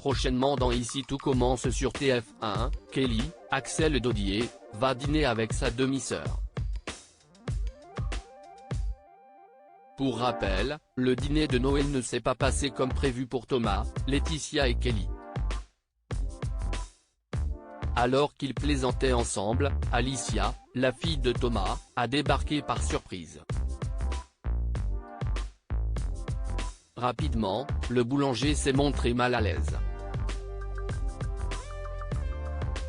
Prochainement dans Ici tout commence sur TF1, Kelly, Axel Dodier, va dîner avec sa demi-sœur. Pour rappel, le dîner de Noël ne s'est pas passé comme prévu pour Thomas, Laetitia et Kelly. Alors qu'ils plaisantaient ensemble, Alicia, la fille de Thomas, a débarqué par surprise. Rapidement, le boulanger s'est montré mal à l'aise.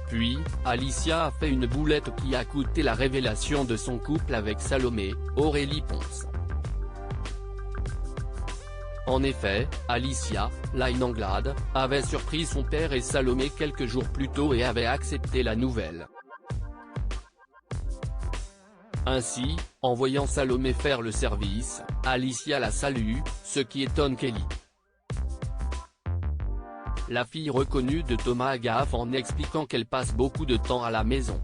Puis, Alicia a fait une boulette qui a coûté la révélation de son couple avec Salomé, Aurélie Ponce. En effet, Alicia, la Anglade, avait surpris son père et Salomé quelques jours plus tôt et avait accepté la nouvelle. Ainsi, en voyant Salomé faire le service, Alicia la salue, ce qui étonne Kelly. La fille reconnue de Thomas gaffe en expliquant qu'elle passe beaucoup de temps à la maison.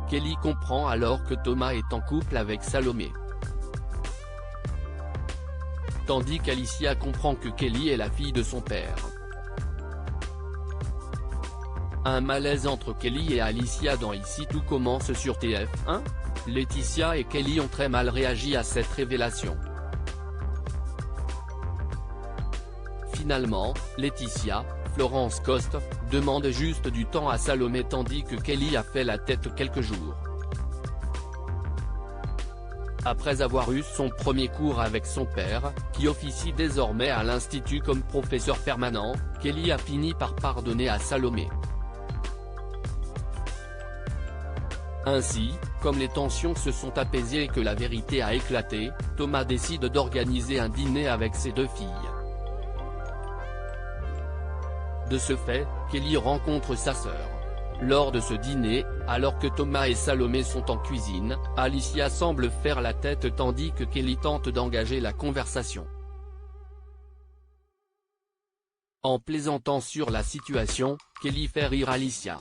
Kelly comprend alors que Thomas est en couple avec Salomé. Tandis qu'Alicia comprend que Kelly est la fille de son père. Un malaise entre Kelly et Alicia dans Ici tout commence sur TF1. Laetitia et Kelly ont très mal réagi à cette révélation. Finalement, Laetitia, Florence Coste, demande juste du temps à Salomé tandis que Kelly a fait la tête quelques jours. Après avoir eu son premier cours avec son père, qui officie désormais à l'institut comme professeur permanent, Kelly a fini par pardonner à Salomé. Ainsi, comme les tensions se sont apaisées et que la vérité a éclaté, Thomas décide d'organiser un dîner avec ses deux filles. De ce fait, Kelly rencontre sa sœur. Lors de ce dîner, alors que Thomas et Salomé sont en cuisine, Alicia semble faire la tête tandis que Kelly tente d'engager la conversation. En plaisantant sur la situation, Kelly fait rire Alicia.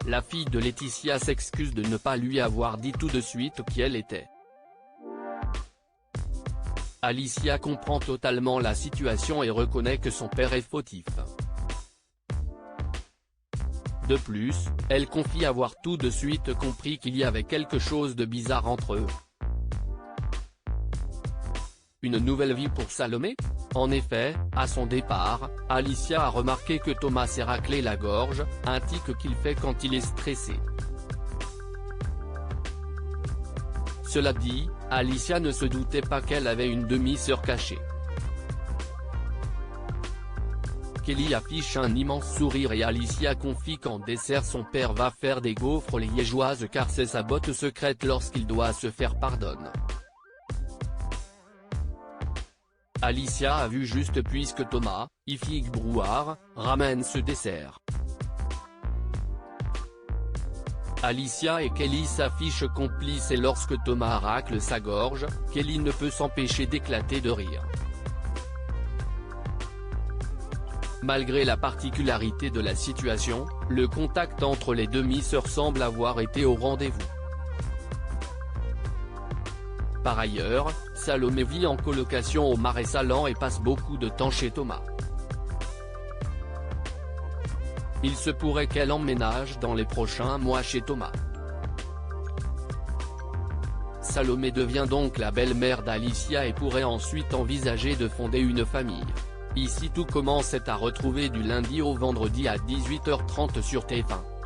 La fille de Laetitia s'excuse de ne pas lui avoir dit tout de suite qui elle était. Alicia comprend totalement la situation et reconnaît que son père est fautif. De plus, elle confie avoir tout de suite compris qu'il y avait quelque chose de bizarre entre eux. Une nouvelle vie pour Salomé ? En effet, à son départ, Alicia a remarqué que Thomas s'est raclé la gorge, un tic qu'il fait quand il est stressé. Cela dit, Alicia ne se doutait pas qu'elle avait une demi-sœur cachée. Kelly affiche un immense sourire et Alicia confie qu'en dessert son père va faire des gaufres liégeoises car c'est sa botte secrète lorsqu'il doit se faire pardonner. Alicia a vu juste puisque Thomas, Ifig Brouard, ramène ce dessert. Alicia et Kelly s'affichent complices et lorsque Thomas racle sa gorge, Kelly ne peut s'empêcher d'éclater de rire. Malgré la particularité de la situation, le contact entre les demi-sœurs semble avoir été au rendez-vous. Par ailleurs, Salomé vit en colocation au Marais Salants et passe beaucoup de temps chez Thomas. Il se pourrait qu'elle emménage dans les prochains mois chez Thomas. Salomé devient donc la belle-mère d'Alicia et pourrait ensuite envisager de fonder une famille. Ici tout commence est à retrouver du lundi au vendredi à 18h30 sur TF1.